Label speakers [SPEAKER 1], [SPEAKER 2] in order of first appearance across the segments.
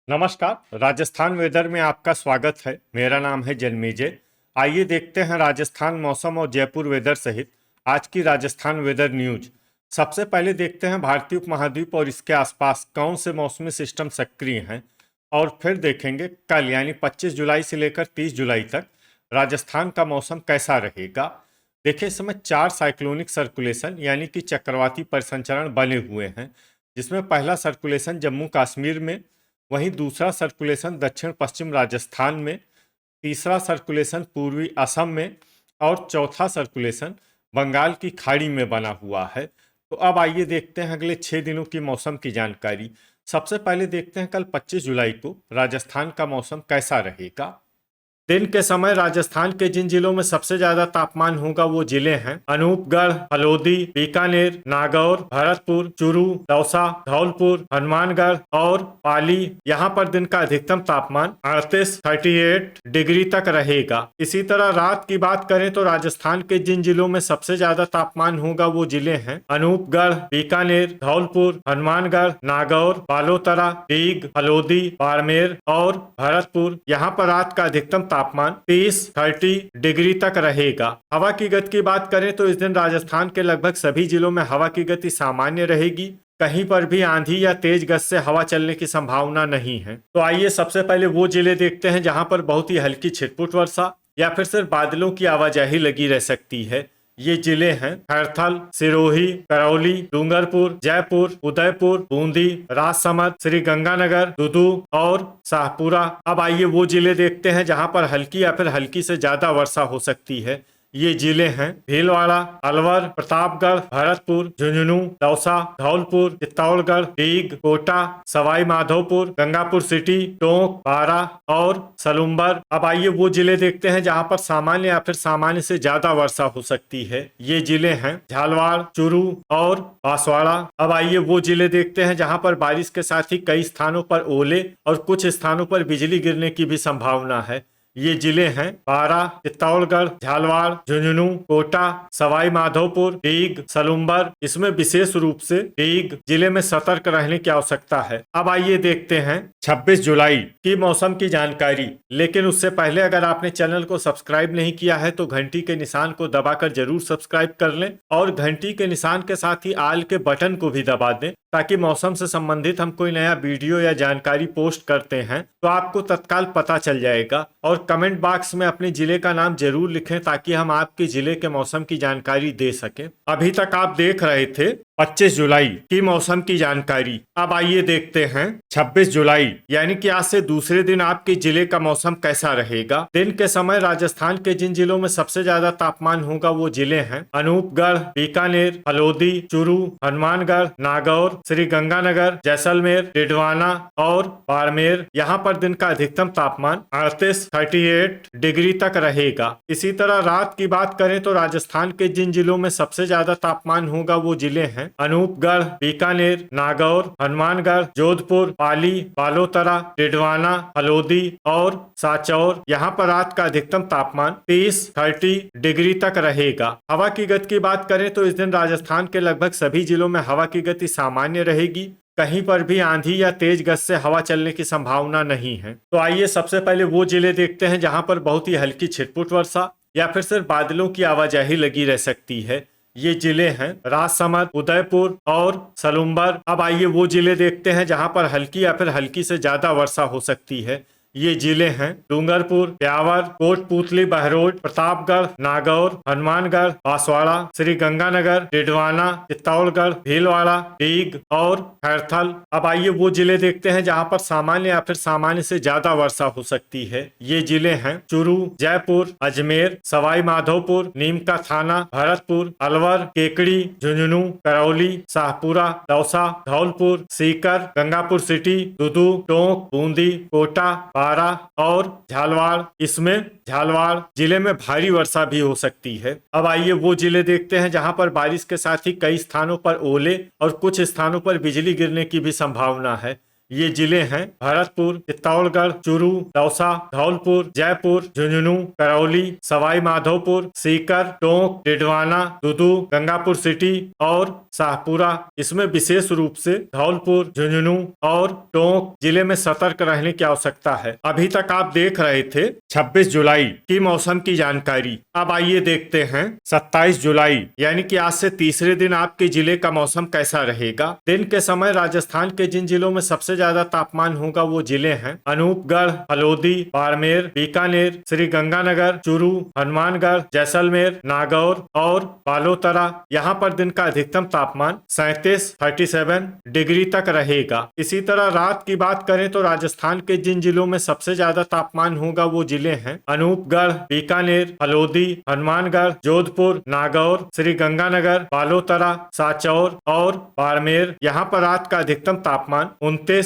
[SPEAKER 1] नमस्कार। राजस्थान वेदर में आपका स्वागत है। मेरा नाम है जन्मेजय। आइए देखते हैं राजस्थान मौसम और जयपुर वेदर सहित आज की राजस्थान वेदर न्यूज। सबसे पहले देखते हैं भारतीय उपमहाद्वीप और इसके आसपास कौन से मौसमी सिस्टम सक्रिय हैं, और फिर देखेंगे कल यानी 25 जुलाई से लेकर 30 जुलाई तक राजस्थान का मौसम कैसा रहेगा। देखिए, इस समय 4 साइक्लोनिक सर्कुलेशन यानी कि चक्रवाती परिसंचरण बने हुए हैं, जिसमें पहला सर्कुलेशन जम्मू कश्मीर में, वहीं दूसरा सर्कुलेशन दक्षिण पश्चिम राजस्थान में, तीसरा सर्कुलेशन पूर्वी असम में और चौथा सर्कुलेशन बंगाल की खाड़ी में बना हुआ है। तो अब आइए देखते हैं अगले 6 दिनों की मौसम की जानकारी। सबसे पहले देखते हैं कल 25 जुलाई को राजस्थान का मौसम कैसा रहेगा। दिन के समय राजस्थान के जिन जिलों में सबसे ज्यादा तापमान होगा वो जिले हैं अनूपगढ़, हलोदी, बीकानेर, नागौर, भरतपुर, चूरू, दौसा, धौलपुर, हनुमानगढ़ और पाली। यहाँ पर दिन का अधिकतम तापमान 38 डिग्री तक रहेगा। इसी तरह रात की बात करें तो राजस्थान के जिन जिलों में सबसे ज्यादा तापमान होगा वो जिले हैं अनूपगढ़, बीकानेर, धौलपुर, हनुमानगढ़, नागौर, बालोतरा, डीग, हलोदी, बाड़मेर और भरतपुर। यहाँ पर रात का अधिकतम तापमान 30 डिग्री तक रहेगा। हवा की गति की बात करें तो इस दिन राजस्थान के लगभग सभी जिलों में हवा की गति सामान्य रहेगी। कहीं पर भी आंधी या तेज गति से हवा चलने की संभावना नहीं है। तो आइए सबसे पहले वो जिले देखते हैं जहां पर बहुत ही हल्की छिटपुट वर्षा या फिर सिर्फ बादलों की आवाजाही लगी रह सकती है। ये जिले हैं खैरथल, सिरोही, करौली, डूंगरपुर, जयपुर, उदयपुर, बूंदी, राजसमंद, श्री गंगानगर, दुदू और शाहपुरा। अब आइए वो जिले देखते हैं जहां पर हल्की या फिर हल्की से ज्यादा वर्षा हो सकती है। ये जिले हैं भीलवाड़ा, अलवर, प्रतापगढ़, भरतपुर, झुंझुनू, दौसा, धौलपुर, चित्तौड़गढ़, डीग, कोटा, सवाई माधोपुर, गंगापुर सिटी, टोंक, बारा और सलुम्बर। अब आइए वो जिले देखते हैं जहां पर सामान्य या फिर सामान्य से ज्यादा वर्षा हो सकती है। ये जिले हैं झालवाड़, चूरू और बांसवाड़ा। अब आइए वो जिले देखते हैं जहां पर बारिश के साथ ही कई स्थानों पर ओले और कुछ स्थानों पर बिजली गिरने की भी संभावना है। ये जिले हैं बारा, चित्तौड़गढ़, झालवाड़, झुंझुनू, कोटा, सवाई माधोपुर, डीग, सलुम्बर। इसमें विशेष रूप से डीग जिले में सतर्क रहने की आवश्यकता है। अब आइए देखते हैं 26 जुलाई की मौसम की जानकारी। लेकिन उससे पहले अगर आपने चैनल को सब्सक्राइब नहीं किया है तो घंटी के निशान को दबाकर जरूर सब्सक्राइब कर लें और घंटी के निशान के साथ ही आल के बटन को भी दबा दें, ताकि मौसम से संबंधित हम कोई नया वीडियो या जानकारी पोस्ट करते हैं तो आपको तत्काल पता चल जाएगा। और कमेंट बॉक्स में अपने जिले का नाम जरूर लिखें ताकि हम आपके जिले के मौसम की जानकारी दे सकें। अभी तक आप देख रहे थे 25 जुलाई की मौसम की जानकारी। अब आइए देखते हैं 26 जुलाई यानी कि आज से दूसरे दिन आपके जिले का मौसम कैसा रहेगा। दिन के समय राजस्थान के जिन जिलों में सबसे ज्यादा तापमान होगा वो जिले हैं अनूपगढ़, बीकानेर, हलोदी, चूरू, हनुमानगढ़, नागौर, श्री गंगानगर, जैसलमेर, डिडवाना और बाड़मेर। यहाँ पर दिन का अधिकतम तापमान 38 डिग्री तक रहेगा। इसी तरह रात की बात करें तो राजस्थान के जिन जिलों में सबसे ज्यादा तापमान होगा वो जिले हैं अनूपगढ़, बीकानेर, नागौर, हनुमानगढ़, जोधपुर, पाली, बालोतरा, डिडवाना, हलोदी और साचौर। यहाँ पर रात का अधिकतम तापमान 30 डिग्री तक रहेगा। हवा की गति की बात करें तो इस दिन राजस्थान के लगभग सभी जिलों में हवा की गति सामान्य रहेगी। कहीं पर भी आंधी या तेज गति से हवा चलने की संभावना नहीं है। तो आइए सबसे पहले वो जिले देखते हैं जहां पर बहुत ही हल्की छिटपुट वर्षा या फिर सिर्फ बादलों की आवाजाही लगी रह सकती है। ये जिले हैं राजसमंद, उदयपुर और सलुम्बर। अब आइए वो जिले देखते हैं जहां पर हल्की या फिर हल्की से ज्यादा वर्षा हो सकती है। ये जिले हैं डूंगरपुर, ब्यावर, कोटपूतली, बहरोड, प्रतापगढ़, नागौर, हनुमानगढ़, बांसवाड़ा, श्री गंगानगर, डिडवाना, चित्तौड़गढ़, भीलवाड़ा, डीग और खैरथल। अब आइए वो जिले देखते हैं जहां पर सामान्य या फिर सामान्य से ज्यादा वर्षा हो सकती है। ये जिले हैं चूरू, जयपुर, अजमेर, सवाई माधोपुर, नीमका थाना, भरतपुर, अलवर, केकड़ी, झुंझुनू, करौली, शाहपुरा, दौसा, धौलपुर, सीकर, गंगापुर सिटी, दुदू, टोंक, बूंदी, कोटा, बारा और झालवाड़। इसमें झालवाड़ जिले में भारी वर्षा भी हो सकती है। अब आइए वो जिले देखते हैं जहां पर बारिश के साथ ही कई स्थानों पर ओले और कुछ स्थानों पर बिजली गिरने की भी संभावना है। ये जिले हैं भरतपुर, चित्तौड़गढ़, चूरू, दौसा, धौलपुर, जयपुर, झुंझुनू, करौली, सवाई माधोपुर, सीकर, टोंक, डिडवाना, दुदू, गंगापुर सिटी और शाहपुरा। इसमें विशेष रूप से धौलपुर, झुंझुनू और टोंक जिले में सतर्क रहने की आवश्यकता है। अभी तक आप देख रहे थे 26 जुलाई की मौसम की जानकारी। अब आइए देखते हैं 27 जुलाई यानी कि आज से तीसरे दिन आपके जिले का मौसम कैसा रहेगा। दिन के समय राजस्थान के जिन जिलों में सबसे ज्यादा तापमान होगा वो जिले हैं अनूपगढ़, हलोदी, बाड़मेर, बीकानेर, श्री गंगानगर, चूरू, हनुमानगढ़, जैसलमेर, नागौर और बालोतरा। यहाँ पर दिन का अधिकतम तापमान 37 डिग्री तक रहेगा। इसी तरह रात की बात करें तो राजस्थान के जिन जिलों में सबसे ज्यादा तापमान होगा वो जिले हैं अनूपगढ़, बीकानेर, हलोदी, हनुमानगढ़, जोधपुर, नागौर, श्री गंगानगर, बालोतरा, साचौर और बाड़मेर। यहाँ पर रात का अधिकतम तापमान 29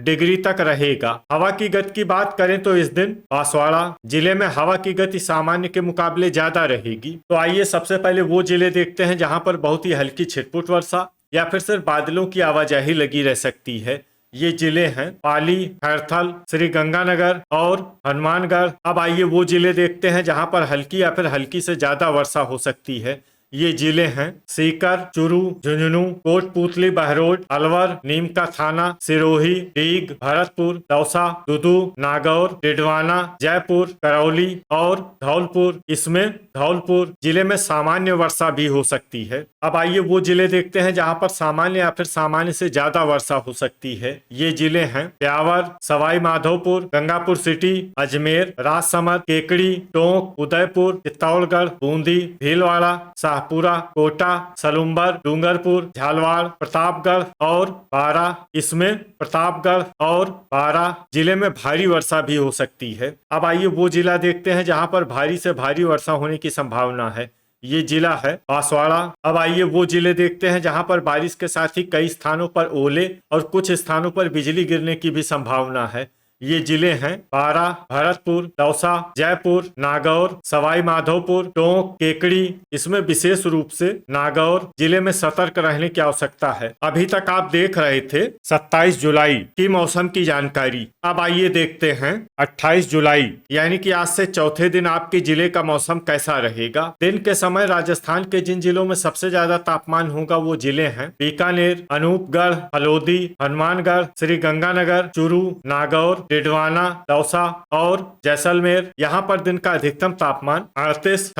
[SPEAKER 1] डिग्री तक रहेगा। हवा की गति की बात करें तो इस दिन बांसवाड़ा जिले में हवा की गति सामान्य के मुकाबले ज्यादा रहेगी। तो आइए सबसे पहले वो जिले देखते हैं जहाँ पर बहुत ही हल्की छिटपुट वर्षा या फिर सिर्फ बादलों की आवाजाही लगी रह सकती है। ये जिले हैं पाली, खैरथल, श्री गंगानगर और हनुमानगढ़। अब आइए वो जिले देखते हैं जहां पर हल्की या फिर हल्की से ज्यादा वर्षा हो सकती है। ये जिले हैं सीकर, चूरू, झुंझुनू, कोटपूतली, बहरोड, अलवर, नीम का थाना, सिरोही, डीग, भरतपुर, दौसा, दुदू, नागौर, डिडवाना, जयपुर, करौली और धौलपुर। इसमें धौलपुर जिले में सामान्य वर्षा भी हो सकती है। अब आइए वो जिले देखते हैं जहां पर सामान्य या फिर सामान्य से ज्यादा वर्षा हो सकती है। ये जिले हैं ब्यावर, सवाई माधोपुर, गंगापुर सिटी, अजमेर, राजसमंद, केकड़ी, टोंक, उदयपुर, चित्तौड़गढ़, बूंदी, भीलवाड़ा, शाहपुरा, कोटा, सलुम्बर, डूंगरपुर, झालवाड़, प्रतापगढ़ और बारा। इसमें प्रतापगढ़ और बारा जिले में भारी वर्षा भी हो सकती है। अब आइए वो जिला देखते हैं जहां पर भारी से भारी वर्षा होने की संभावना है। ये जिला है बांसवाड़ा। अब आइए वो जिले देखते हैं जहां पर बारिश के साथ ही कई स्थानों पर ओले और कुछ स्थानों पर बिजली गिरने की भी संभावना है। ये जिले हैं बारा, भरतपुर, दौसा, जयपुर, नागौर, सवाई माधोपुर, टोंक, केकड़ी। इसमें विशेष रूप से नागौर जिले में सतर्क रहने की आवश्यकता है। अभी तक आप देख रहे थे 27 जुलाई की मौसम की जानकारी। अब आइए देखते हैं 28 जुलाई यानी कि आज से चौथे दिन आपके जिले का मौसम कैसा रहेगा। दिन के समय राजस्थान के जिन जिलों में सबसे ज्यादा तापमान होगा वो जिले हैं बीकानेर, अनूपगढ़, हलोदी, हनुमानगढ़, श्री गंगानगर, चूरू, नागौर, डिडवाना, दौसा और जैसलमेर। यहाँ पर दिन का अधिकतम तापमान 38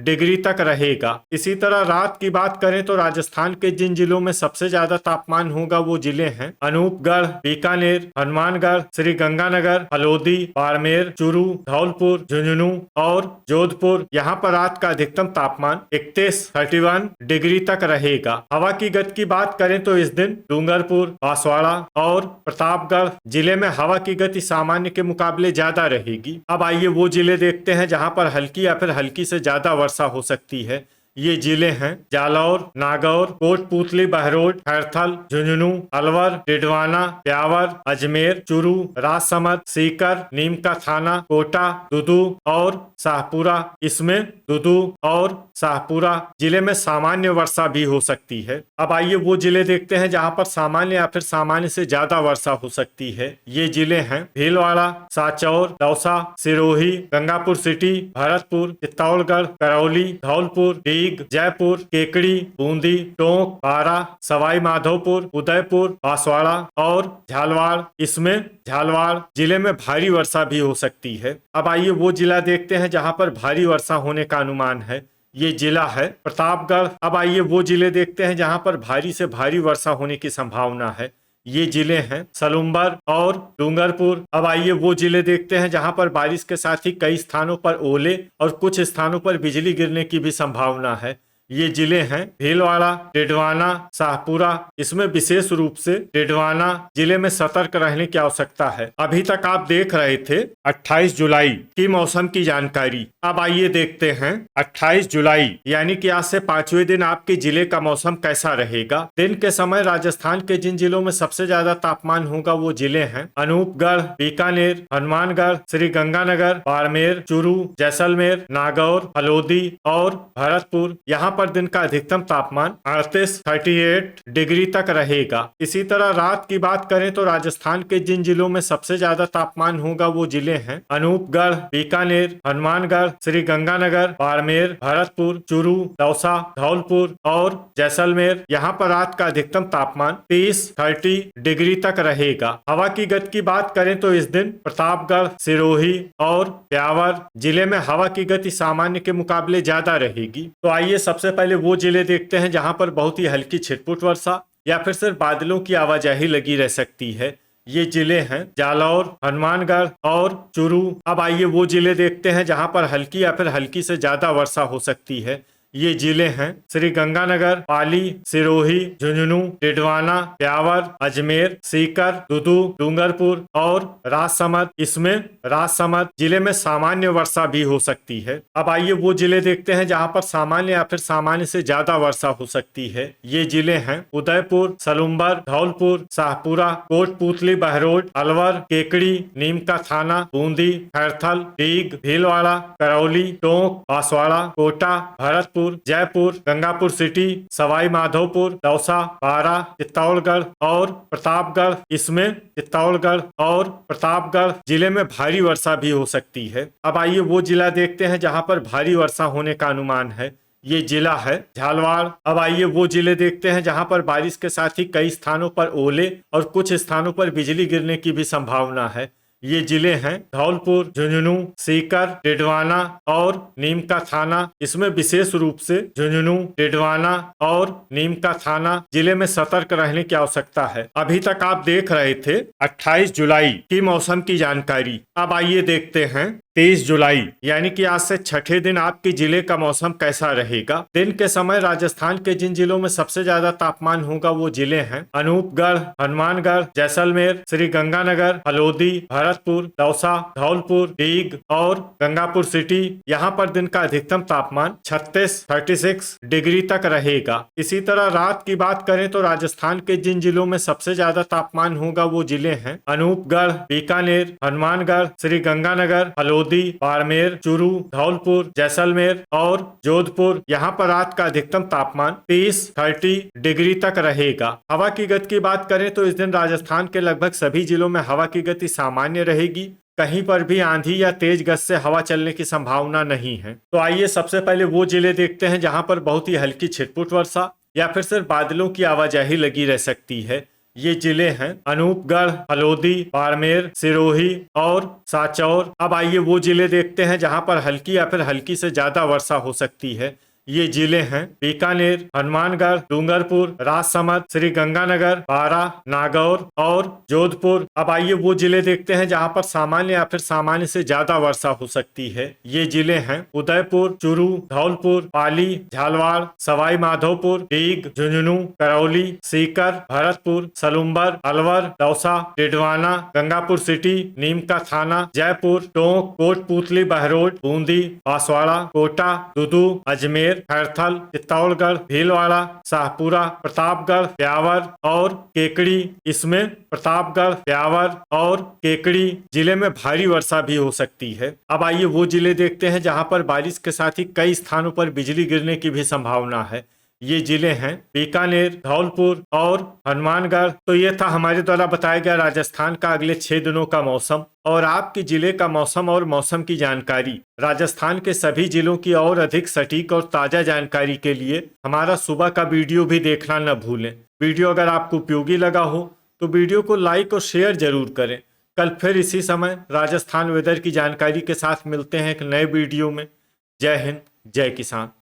[SPEAKER 1] डिग्री तक रहेगा। इसी तरह रात की बात करें तो राजस्थान के जिन जिलों में सबसे ज्यादा तापमान होगा वो जिले हैं अनूपगढ़, बीकानेर, हनुमानगढ़, श्री गंगानगर, हलोदी, बाड़मेर, चूरू, धौलपुर, झुंझुनू और जोधपुर। यहाँ पर रात का अधिकतम तापमान 31 डिग्री तक रहेगा। हवा की गति की बात करें तो इस दिन डूंगरपुर, बांसवाड़ा और प्रतापगढ़ जिले में हवा की गति सामान्य के मुकाबले ज्यादा रहेगी। अब आइए वो जिले देखते हैं जहां पर हल्की या फिर हल्की से ज्यादा वर्षा हो सकती है। ये जिले हैं जालौर, नागौर, कोटपूतली, बहरोड, खैरथल, झुंझुनू, अलवर, डिडवाना, ब्यावर, अजमेर, चूरू, राजसमंद, सीकर, नीम का थाना, कोटा, दुदू और शाहपुरा। इसमें दुदू और शाहपुरा जिले में सामान्य वर्षा भी हो सकती है। अब आइए वो जिले देखते हैं जहां पर सामान्य या फिर सामान्य से ज्यादा वर्षा हो सकती है। ये जिले हैं भीलवाड़ा, साचौर, दौसा, सिरोही, गंगापुर सिटी, भरतपुर, चित्तौड़गढ़, करौली, धौलपुर, जयपुर, केकड़ी, बूंदी, टोंक, बारा, सवाई माधोपुर, उदयपुर, बांसवाड़ा और झालवाड़। इसमें झालवाड़ जिले में भारी वर्षा भी हो सकती है। अब आइए वो जिला देखते हैं जहां पर भारी वर्षा होने का अनुमान है। ये जिला है प्रतापगढ़। अब आइए वो जिले देखते हैं जहां पर भारी से भारी वर्षा होने की संभावना है। ये जिले हैं सलुम्बर और डूंगरपुर। अब आइए वो जिले देखते हैं जहां पर बारिश के साथ ही कई स्थानों पर ओले और कुछ स्थानों पर बिजली गिरने की भी संभावना है। ये जिले हैं भीलवाड़ा, डिडवाना, शाहपुरा। इसमें विशेष रूप से डिडवाना जिले में सतर्क रहने की आवश्यकता है। अभी तक आप देख रहे थे 28 जुलाई की मौसम की जानकारी। अब आइए देखते हैं 28 जुलाई यानी कि आज से 5वें दिन आपके जिले का मौसम कैसा रहेगा। दिन के समय राजस्थान के जिन जिलों में सबसे ज्यादा तापमान होगा वो जिले हैं अनूपगढ़, बीकानेर, हनुमानगढ़, श्री गंगानगर, बाड़मेर, चूरू, जैसलमेर, नागौर, हलोदी और भरतपुर। यहाँ पर पर दिन का अधिकतम तापमान 38 डिग्री तक रहेगा। इसी तरह रात की बात करें तो राजस्थान के जिन जिलों में सबसे ज्यादा तापमान होगा वो जिले हैं अनूपगढ़, बीकानेर, हनुमानगढ़, श्रीगंगानगर, बाड़मेर, भरतपुर, चूरू, दौसा, धौलपुर और जैसलमेर। यहाँ पर रात का अधिकतम तापमान 30 डिग्री तक रहेगा। हवा की गति की बात करें तो इस दिन प्रतापगढ़, सिरोही और ब्यावर जिले में हवा की गति सामान्य के मुकाबले ज्यादा रहेगी। तो आइए सबसे पहले वो जिले देखते हैं जहां पर बहुत ही हल्की छिटपुट वर्षा या फिर सिर्फ बादलों की आवाजाही लगी रह सकती है। ये जिले हैं जालौर, हनुमानगढ़ और चूरू। अब आइए वो जिले देखते हैं जहां पर हल्की या फिर हल्की से ज्यादा वर्षा हो सकती है। ये जिले हैं श्रीगंगानगर, पाली, सिरोही, झुंझुनू, टिडवाना, ब्यावर, अजमेर, सीकर, दुदू, डूंगरपुर और राजसमंद। इसमें राजसमंद जिले में सामान्य वर्षा भी हो सकती है। अब आइए वो जिले देखते हैं जहां पर सामान्य या फिर सामान्य से ज्यादा वर्षा हो सकती है। ये जिले हैं उदयपुर, सलुम्बर, धौलपुर, शाहपुरा, कोटपुतली, बहरोड, अलवर, केकड़ी, नीमका थाना, बूंदी, खैरथल, डीग, भीलवाड़ा, करौली, टोंक, बांसवाड़ा, कोटा, भरतपुर, जयपुर, गंगापुर सिटी, सवाई माधोपुर, दौसा, बारा, चित्तौड़गढ़ और प्रतापगढ़। इसमें चित्तौड़गढ़ और प्रतापगढ़ जिले में भारी वर्षा भी हो सकती है। अब आइए वो जिला देखते हैं जहां पर भारी वर्षा होने का अनुमान है। ये जिला है झालवाड़। अब आइए वो जिले देखते हैं जहां पर बारिश के साथ ही कई स्थानों पर ओले और कुछ स्थानों पर बिजली गिरने की भी संभावना है। ये जिले हैं धौलपुर, झुंझुनू, सीकर, टिडवाना और नीमका थाना। इसमें विशेष रूप से झुंझुनू, टिडवाना और नीमका थाना जिले में सतर्क रहने की आवश्यकता है। अभी तक आप देख रहे थे 28 जुलाई की मौसम की जानकारी। अब आइए देखते हैं 23 जुलाई यानी कि आज से छठे दिन आपके जिले का मौसम कैसा रहेगा। दिन के समय राजस्थान के जिन जिलों में सबसे ज्यादा तापमान होगा वो जिले हैं अनूपगढ़, हनुमानगढ़, जैसलमेर, श्रीगंगानगर, हलोदी, भरतपुर, दौसा, धौलपुर, डीग और गंगापुर सिटी। यहाँ पर दिन का अधिकतम तापमान 36 डिग्री तक रहेगा। इसी तरह रात की बात करें तो राजस्थान के जिन जिलों में सबसे ज्यादा तापमान होगा वो जिले हैं अनूपगढ़, बीकानेर, हनुमानगढ़, श्रीगंगानगर, हलोदी, बाड़मेर, चूरू, धौलपुर, जैसलमेर और जोधपुर। यहाँ पर रात का अधिकतम तापमान 30 डिग्री तक रहेगा। हवा की गति की बात करें तो इस दिन राजस्थान के लगभग सभी जिलों में हवा की गति सामान्य रहेगी। कहीं पर भी आंधी या तेज गति से हवा चलने की संभावना नहीं है। तो आइए सबसे पहले वो जिले देखते हैं जहां पर बहुत ही हल्की छिटपुट वर्षा या फिर सिर्फ बादलों की आवाजाही लगी रह सकती है। ये जिले हैं अनूपगढ़, हलोदी, बाड़मेर, सिरोही और सांचौर। अब आइए वो जिले देखते हैं जहां पर हल्की या फिर हल्की से ज्यादा वर्षा हो सकती है। ये जिले हैं बीकानेर, हनुमानगढ़, डूंगरपुर, राजसमंद, श्रीगंगानगर, बारा, नागौर और जोधपुर। अब आइए वो जिले देखते हैं जहां पर सामान्य या फिर सामान्य से ज्यादा वर्षा हो सकती है। ये जिले हैं उदयपुर, चूरू, धौलपुर, पाली, झालवाड़, सवाई माधोपुर, डीग, झुंझुनू, करौली, सीकर, भरतपुर, सलुम्बर, अलवर, दौसा, टिडवाना, गंगापुर सिटी, नीमका थाना, जयपुर, टोंक, कोटपुतली, बहरोड, बूंदी, बांसवाड़ा, कोटा, दुदू, अजमेर, खैरथल, चित्तौड़गढ़, भीलवाड़ा, शाहपुरा, प्रतापगढ़, ब्यावर और केकड़ी। इसमें प्रतापगढ़, ब्यावर और केकड़ी जिले में भारी वर्षा भी हो सकती है। अब आइए वो जिले देखते हैं जहां पर बारिश के साथ ही कई स्थानों पर बिजली गिरने की भी संभावना है। ये जिले हैं बीकानेर, धौलपुर और हनुमानगढ़। तो ये था हमारे द्वारा बताया गया राजस्थान का अगले 6 दिनों का मौसम और आपके जिले का मौसम और मौसम की जानकारी। राजस्थान के सभी जिलों की और अधिक सटीक और ताजा जानकारी के लिए हमारा सुबह का वीडियो भी देखना न भूलें। वीडियो अगर आपको उपयोगी लगा हो तो वीडियो को लाइक और शेयर जरूर करें। कल फिर इसी समय राजस्थान वेदर की जानकारी के साथ मिलते हैं एक नए वीडियो में। जय हिंद, जय किसान।